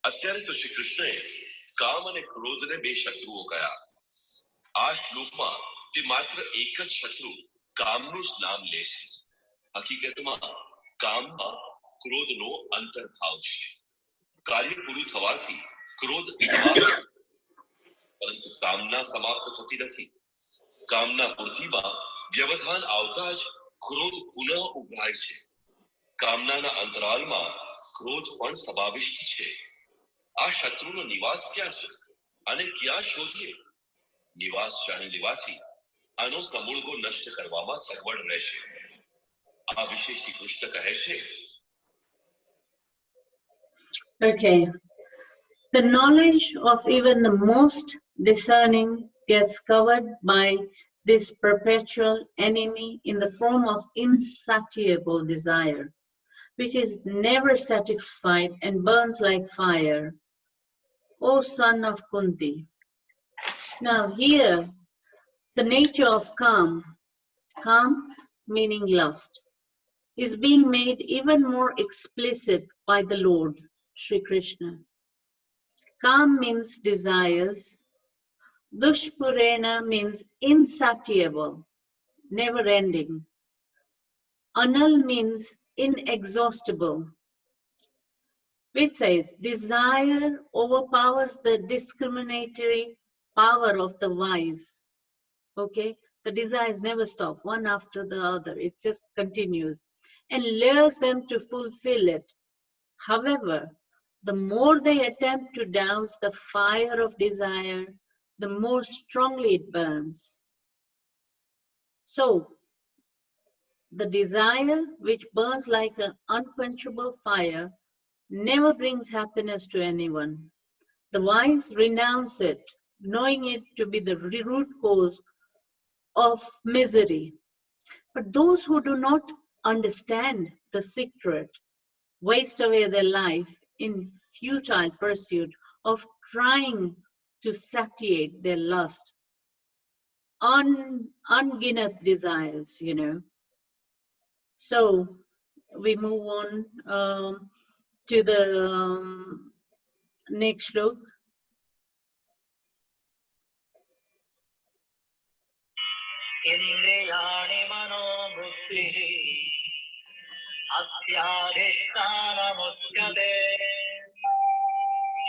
અત્યારે તો શ્રી કૃષ્ણએ કામ અને ક્રોધને બે શત્રુઓ કહ્યા. આ શ્લોકમાં તે માત્ર એક જ શત્રુ કામનું જ નામ લે છે. હકીકતમાં કામમાં ક્રોધનો અંતર્ભાવ છે. કાર્ય પૂરું થવાથી ક્રોધ સમાપ્ત, પરંતુ કામના સમાપ્ત થતી નથી. કામના પૂર્તિમાં વ્યવધાન આવતા જ ક્રોધ પુનઃ ઉભરાય છે. કામનાના અંતરાલમાં ક્રોધ પણ સમાવિષ્ટ છે. આ શત્રુનો નિવાસ ક્યાં છે અને ક્યાં શોધીએ? નિવાસ જાણી લેવાથી આનો સમૂળગો નષ્ટ કરવામાં સગવડ રહેશે. આ વિશે શ્રી કૃષ્ણ કહે છે. Okay. The knowledge of even the most discerning gets covered by this perpetual enemy in the form of insatiable desire, which is never satisfied and burns like fire. O son of Kunti. Now here, the nature of karm meaning lust, is being made even more explicit by the Lord, Shree Krishna. Karm means desires. Dushpurena means insatiable, never ending. Anal means inexhaustible, which says desire overpowers the discriminatory power of the wise. Okay, the desires never stop, one after the other. It just continues and lures them to fulfill it. However, the more they attempt to douse the fire of desire, the more strongly it burns. So, the desire which burns like an unquenchable fire never brings happiness to anyone. The wise renounce it, knowing it to be the root cause of misery. But those who do not understand the secret waste away their life in futile pursuit of trying to satiate their lust, unginned desires, you know. So we move on to the next slok. Indriyani mano buddhi atyadhisthanamuchyate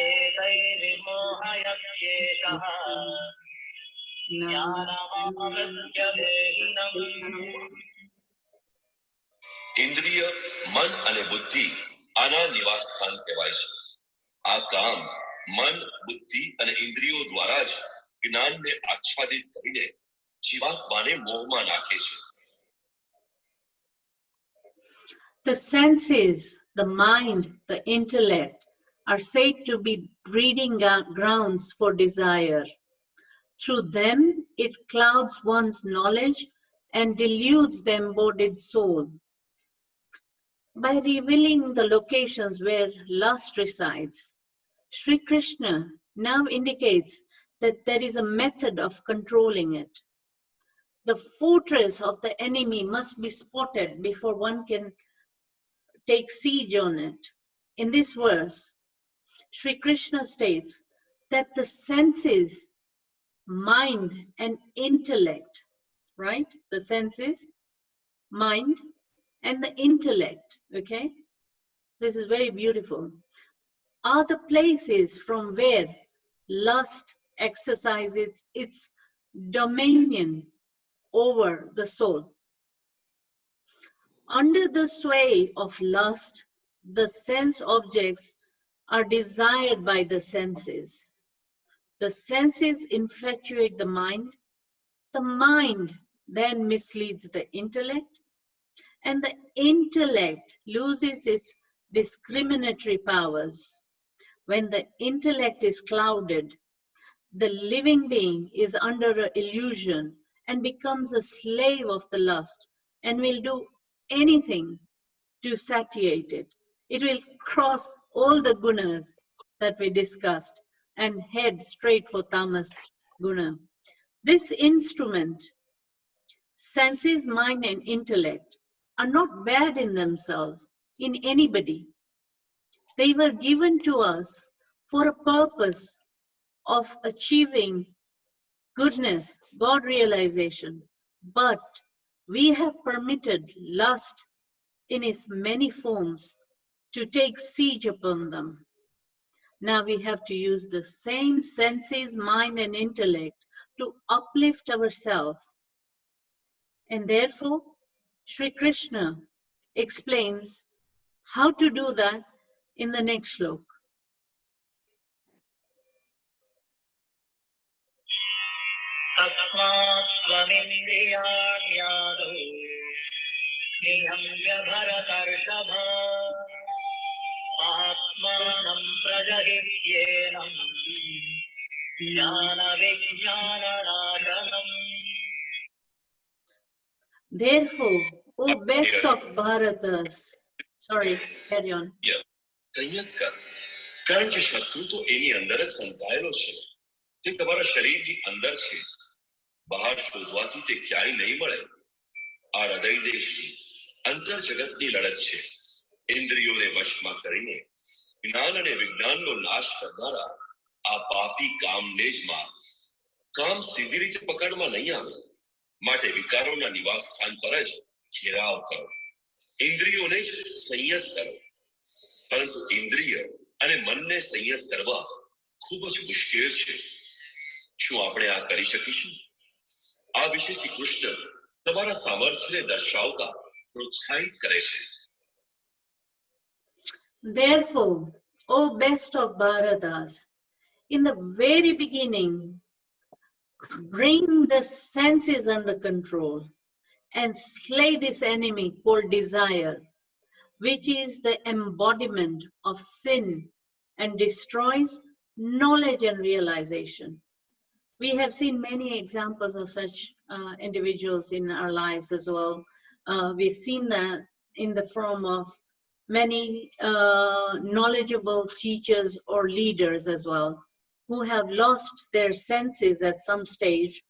etairimmohayatyetah jnanamamrityadeinam. ઇન્દ્રિય, મન અને બુદ્ધિ આના નિવાસ સ્થાન કહેવાય છે. આ કામ મન, બુદ્ધિ અને ઇન્દ્રિયો દ્વારા જ જ્ઞાનને આચ્છાદિત કરીને જીવાત્માને મોહમાં નાખે છે. The senses, the mind, the intellect are said to be breeding grounds for desire. Through them, it clouds one's knowledge and deludes the embodied soul. By revealing the locations where lust resides, Sri Krishna now indicates that there is a method of controlling it. The fortress of the enemy must be spotted before one can take siege on it. In this verse, Sri Krishna states that the senses, mind and intellect, right? The senses, mind and the intellect, okay? This is very beautiful. Are the places from where lust exercises its dominion over the soul. Under the sway of lust, the sense objects are desired by the senses. The senses infatuate the mind then misleads the intellect, and the intellect loses its discriminatory powers. When the intellect is clouded, the living being is under an illusion and becomes a slave of the lust and will do anything to satiate it. It will cross all the gunas that we discussed and head straight for tamas guna. This instrument, senses, mind and intellect, are not bad in themselves, in anybody. They were given to us for a purpose of achieving goodness, God realization. But we have permitted lust in its many forms to take siege upon them. Now we have to use the same senses, mind, and intellect to uplift ourselves. And therefore, Sri Krishna explains how to do that in the next slok. तस्मात् त्वमिन्द्रियाण्यादौ नियम्य भरतर्षभ आत्मानं प्रजहिह्येनं ज्ञानविज्ञाननाशनम्. Therefore, O best of Bharatas, sorry, carry on. સંયત કર, કારણ કે શત્રુ તો એની અંદર જ સંતાયેલો છે. તે તમારા શરીરની અંદર છે. બહાર શોધવાથી તે ક્યાંય નહીં મળે. આ હૃદય દેશની અંતર જગતની લડત છે. ઇન્દ્રિયોને વશમાં કરીને જ્ઞાન અને વિજ્ઞાનનો નાશ કરનારા આ પાપી કામને જ માર. કામ સીધી રીતે પકડમાં નહીં આવે, માટે વિકારોના નિવાસ સ્થાન પર જ ઘેરાવ કરો. ઇન્દ્રિયોને જ સંયત કરો. પરંતુ ઇન્દ્રિય અને મનને સંયત કરવા ખૂબ જ મુશ્કેલ છે. શું આપણે આ કરી શકીશું? આ વિશે શ્રી કૃષ્ણ તમારા સામર્થ્યને દર્શાવતા પ્રોત્સાહિત કરે છે. Therefore, O best of Bharatas, in the very beginning, bring the senses under control and slay this enemy called desire, which is the embodiment of sin and destroys knowledge and realization. We have seen many examples of such individuals in our lives as well. We've seen that in the form of many knowledgeable teachers or leaders as well, who have lost their senses at some stage,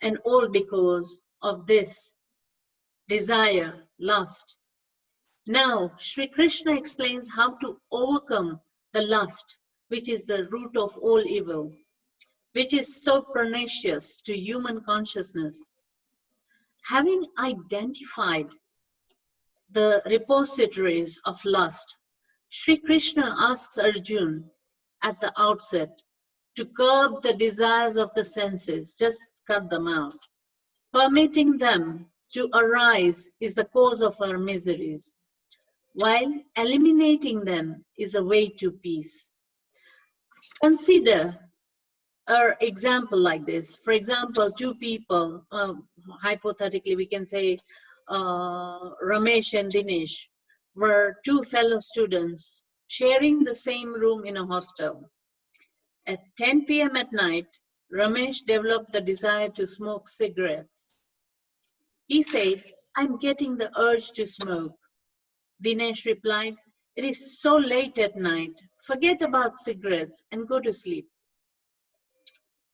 and all because of this desire, lust. Now, Sri Krishna explains how to overcome the lust, which is the root of all evil, which is so pernicious to human consciousness. Having identified the repositories of lust, Sri Krishna asks Arjuna at the outset to curb the desires of the senses, just cut them out. Permitting them to arise is the cause of our miseries, while eliminating them is a way to peace. Consider an example like this. For example, two people, hypothetically we can say Ramesh and Dinesh, were two fellow students sharing the same room in a hostel. At 10 p.m. at night, Ramesh developed the desire to smoke cigarettes. He said, "I'm getting the urge to smoke." Dinesh replied, "It is so late at night. Forget about cigarettes and go to sleep."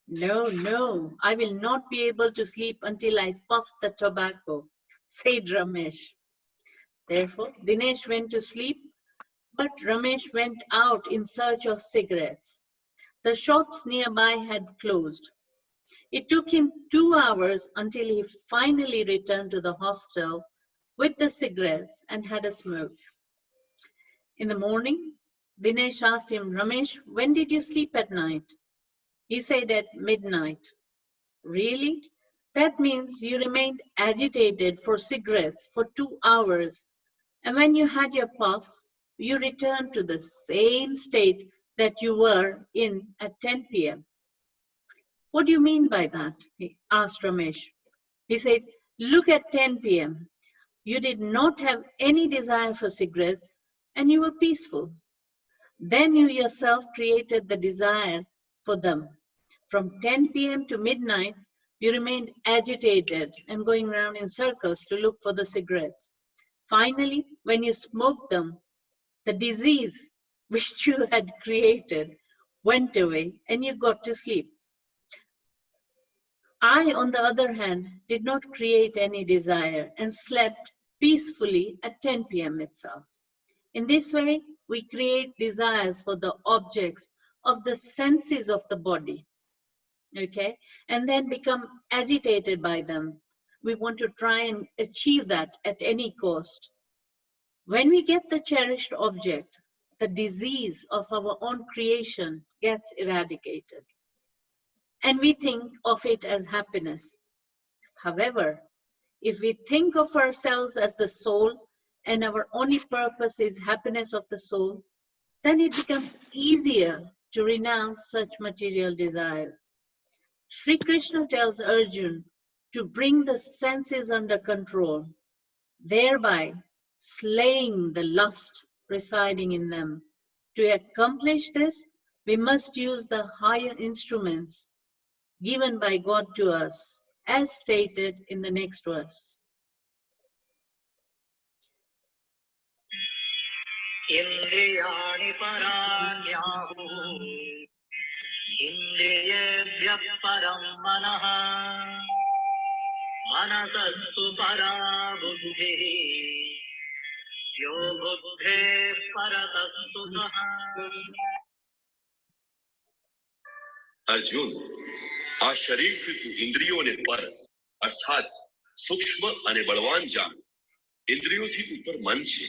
No, I will not be able to sleep until I puff the tobacco, said Ramesh. Therefore, Dinesh went to sleep, but Ramesh went out in search of cigarettes. The shops nearby had closed. It took him 2 hours until he finally returned to the hostel with the cigarettes and had a smoke. In the morning, Dinesh asked him, "Ramesh, when did you sleep at night?" He said, "At midnight." "Really? That means you remained agitated for cigarettes for 2 hours. And when you had your puffs, you returned to the same state that you were in at 10 p.m. "What do you mean by that?" he asked Ramesh. He said, "Look at 10 p.m. You did not have any desire for cigarettes and you were peaceful. Then you yourself created the desire for them. From 10 p.m. to midnight, you remained agitated and going around in circles to look for the cigarettes. Finally, when you smoked them, the disease which you had created went away and you got to sleep. I, on the other hand, did not create any desire and slept peacefully at 10 p.m. itself. In this way, we create desires for the objects of the senses of the body, okay, and then become agitated by them. We want to try and achieve that at any cost. When we get the cherished object, the disease of our own creation gets eradicated, and we think of it as happiness. However, if we think of ourselves as the soul and our only purpose is happiness of the soul, then it becomes easier to renounce such material desires. Sri Krishna tells Arjuna to bring the senses under control, thereby slaying the lust residing in them. To accomplish this, we must use the higher instruments given by God to us, as stated in the next verse. इन्द्रियाणि पराण्याहु इन्द्रियेभ्यः परं मनः मनसस्तु परा बुद्धिः यो बुद्धेः परतस्तु सः અર્જુન, આ શરીરથી તું ઇન્દ્રિયોને પર અર્થાત સૂક્ષ્મ અને બળવાન જાણ. ઇન્દ્રિયોથી ઉપર મન છે,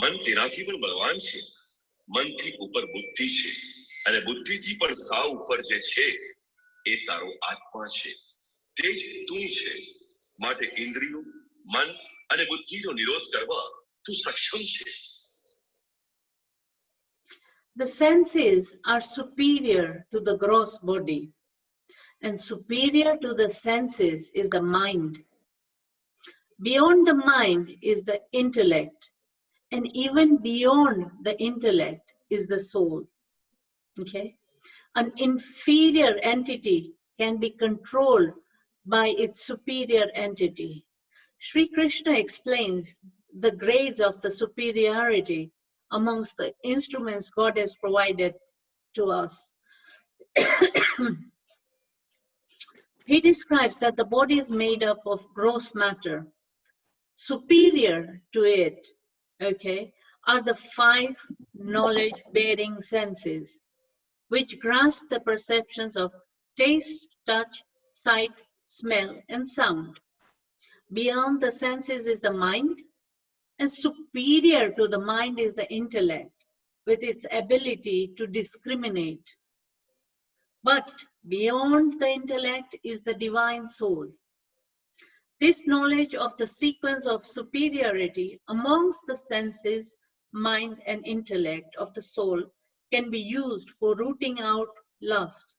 મન તેનાથી પણ બળવાન છે, મનથી ઉપર બુદ્ધિ છે, અને બુદ્ધિથી પણ સાવ ઉપર જે છે એ તારો આત્મા છે, તે જ તું છે. માટે ઇન્દ્રિયો, મન અને બુદ્ધિનો નિરોધ કરવા તું સક્ષમ છે. The senses are superior to the gross body, and superior to the senses is the mind. Beyond the mind is the intellect, and even beyond the intellect is the soul. Okay? An inferior entity can be controlled by its superior entity. Sri Krishna explains the grades of the superiority amongst the instruments God has provided to us. He describes that the body is made up of gross matter. Superior to it, okay, are the 5 knowledge-bearing senses, which grasp the perceptions of taste, touch, sight, smell, and sound. Beyond the senses is the mind, and superior to the mind is the intellect, with its ability to discriminate. But beyond the intellect is the divine soul. This knowledge of the sequence of superiority amongst the senses, mind, and intellect of the soul can be used for rooting out lust,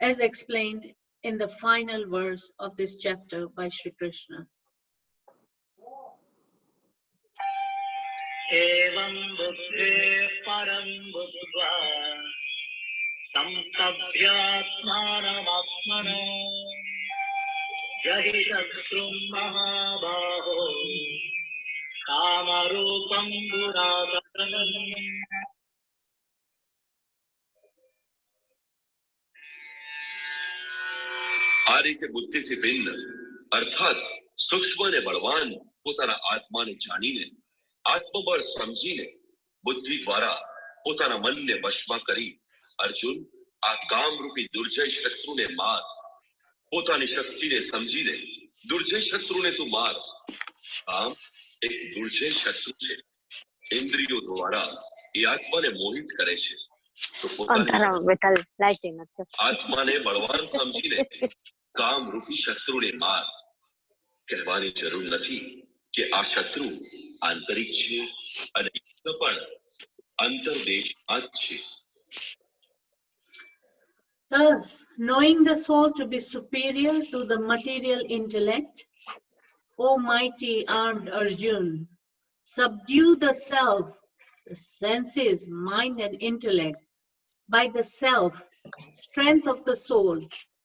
as explained in the final verse of this chapter by Sri Krishna. एवं बुद्धेः परं बुद्ध्वा संस्तभ्यात्मानमात्मनो जहि शत्रुं महाबाहो कामरूपं दुरासदम् આ રીતે બુદ્ધિથી ભિન્ન અર્થાત સૂક્ષ્મ અને બળવાન પોતાના આત્માને જાણીને, આત્મબળ સમજીને, બુદ્ધિ દ્વારા પોતાના મનને વશમાં કરી અર્જુન આ કામરૂપી દુર્જય શત્રુને માર. પોતાની શક્તિને સમજીને દુર્જય શત્રુને તું માર. કામ એક દુર્જય શત્રુ છે. ઇન્દ્રિયો દ્વારા એ આત્માને મોહિત કરે છે. તો પોતાની આત્માને બળવાન સમજીને કામરૂપી શત્રુને માર. કહેવાની જરૂર નથી કે આ શત્રુ આંતરિક છે અને પણ અંતર્દેશમાં જ છે. Thus, knowing the soul to be superior to the material intellect, O mighty armed Arjuna, subdue the self, the senses, mind, and intellect by the self, strength of the soul,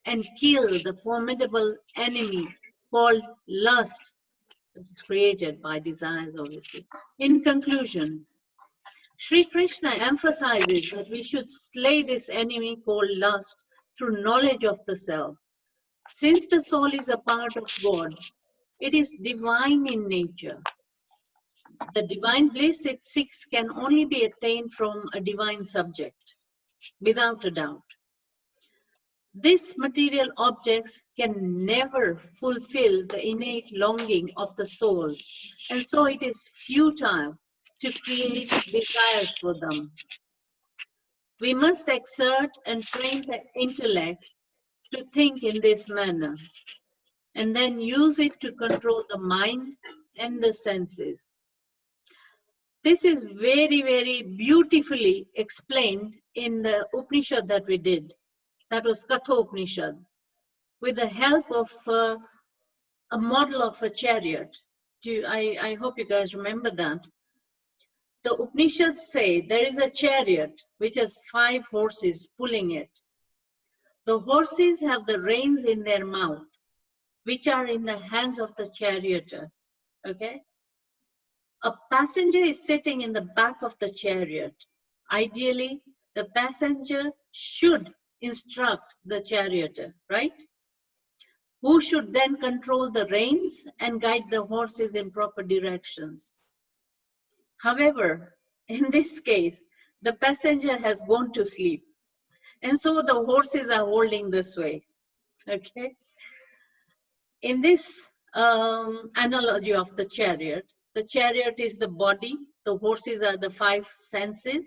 and kill the formidable enemy called lust, which is created by desires, obviously. In conclusion, Sri Krishna emphasizes that we should slay this enemy called lust through knowledge of the self. Since the soul is a part of God, it is divine in nature. The divine bliss, it seeks, can only be attained from a divine subject, without a doubt. These material objects can never fulfill the innate longing of the soul, and so it is futile to create desires for them. We must exert and train the intellect to think in this manner, and then use it to control the mind and the senses. This is very, very beautifully explained in the Upanishad that we did. That was Katha Upanishad, with the help of a model of a chariot. I hope you guys remember that. The Upanishads say there is a chariot which has 5 horses pulling it. The horses have the reins in their mouth, which are in the hands of the charioteer. Okay? A passenger is sitting in the back of the chariot. Ideally, the passenger should instruct the charioteer, right? Who should then control the reins and guide the horses in proper directions. However, in this case, the passenger has gone to sleep, and so the horses are holding this way. Okay? In this analogy of the chariot is the body, the horses are the 5 senses,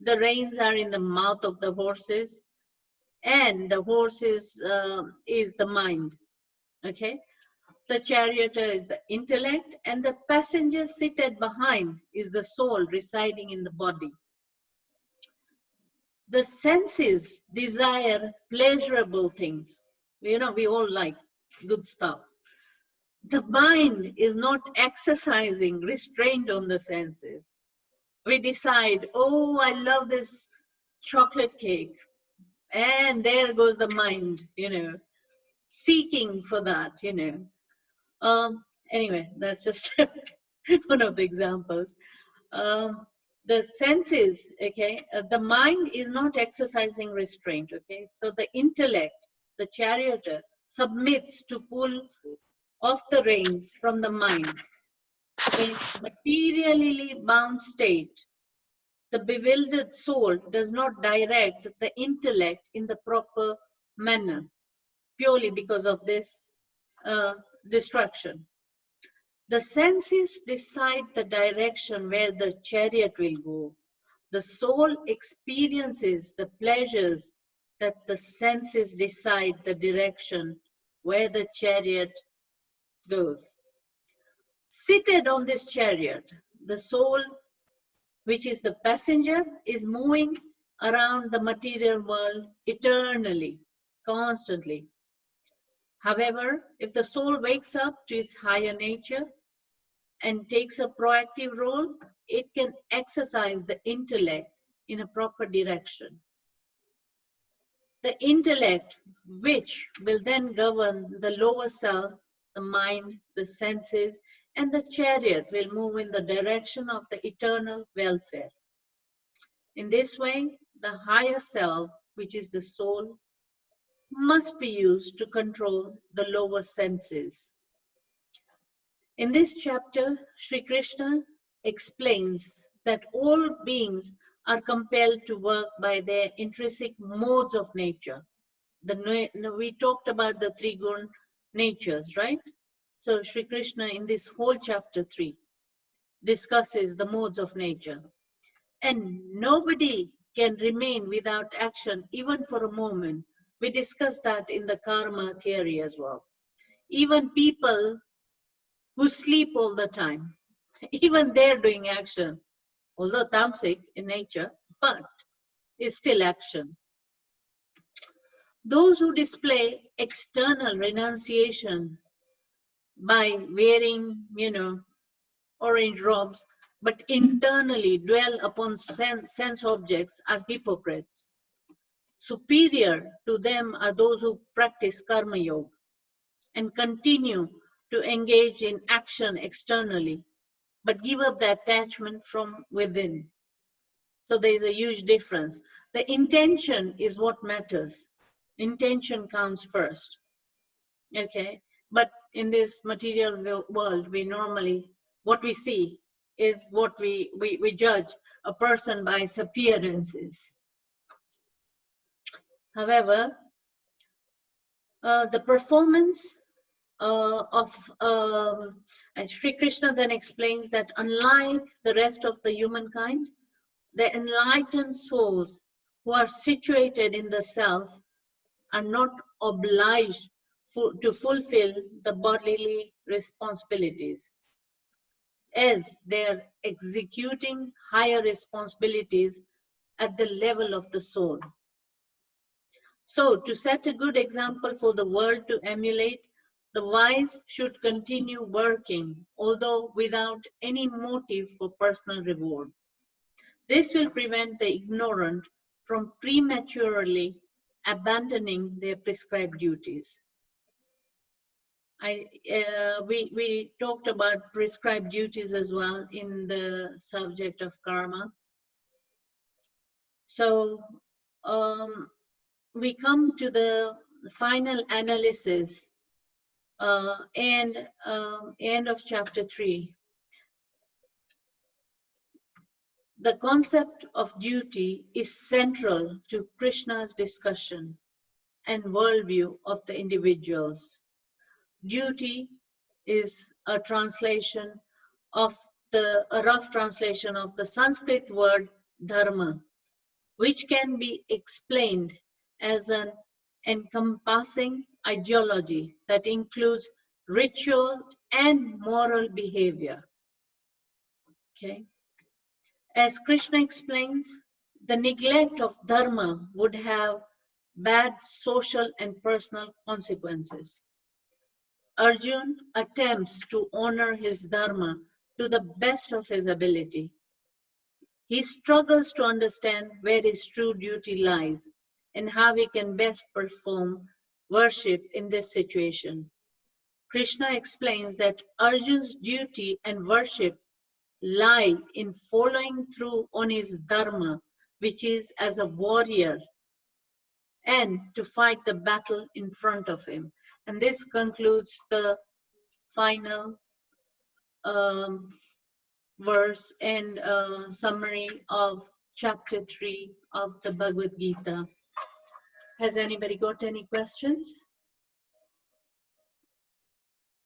the reins are in the mouth of the horses, and the horses is the mind. Okay? The charioteer is the intellect, and the passenger seated behind is the soul residing in the body. The senses desire pleasurable things. You know, we all like good stuff. The mind is not exercising restraint on the senses. We decide, oh, I love this chocolate cake. And there goes the mind, you know, seeking for that, you know. Anyway, that's just one of the examples. The senses, okay, the mind is not exercising restraint, okay. So the intellect, the charioteer, submits to pull off the reins from the mind. In materially bound state, the bewildered soul does not direct the intellect in the proper manner, purely because of this distraction. The senses decide the direction where the chariot will go. The soul experiences the pleasures that the senses decide the direction where the chariot goes. Seated on this chariot, the soul, which is the passenger, is moving around the material world eternally, constantly. However, if the soul wakes up to its higher nature and takes a proactive role, it can exercise the intellect in a proper direction. The intellect, which will then govern the lower self, the mind, the senses, and the chariot will move in the direction of the eternal welfare. In this way, the higher self, which is the soul, must be used to control the lower senses. In this chapter, Shree Krishna explains that all beings are compelled to work by their intrinsic modes of nature. We talked about the 3 gun natures, right? So Shree Krishna in this whole chapter 3 discusses the modes of nature. And nobody can remain without action even for a moment. We discussed that in the karma theory as well. Even people who sleep all the time, even they're doing action, although tamasic in nature, but it's still action. Those who display external renunciation by wearing, you know, orange robes, but internally dwell upon sense objects are hypocrites. Superior to them are those who practice karma yoga and continue to engage in action externally, but give up the attachment from within. So there is a huge difference. The intention is what matters. Intention counts first. Okay, but in this material world, we normally, what we see is what we judge a person by its appearances. However, the performance of and Shree Krishna then explains that unlike the rest of the humankind, the enlightened souls who are situated in the self are not obliged to fulfill the bodily responsibilities, as they are executing higher responsibilities at the level of the soul. So, to set a good example for the world to emulate, the wise should continue working, although without any motive for personal reward. This will prevent the ignorant from prematurely abandoning their prescribed duties. We talked about prescribed duties as well in the subject of karma. So we come to the final analysis and end of chapter 3. The concept of duty is central to Krishna's discussion and worldview of the individuals. Duty is a translation of a rough translation of the Sanskrit word dharma, which can be explained as an encompassing ideology that includes ritual and moral behavior. Okay. As Krishna explains, the neglect of dharma would have bad social and personal consequences. Arjun attempts to honor his dharma to the best of his ability. He struggles to understand where his true duty lies and how he can best perform worship in this situation. Krishna explains that Arjun's duty and worship lie in following through on his dharma, which is as a warrior, and to fight the battle in front of him. And this concludes the final verse and summary of chapter 3 of the Bhagavad Gita. Has anybody got any questions?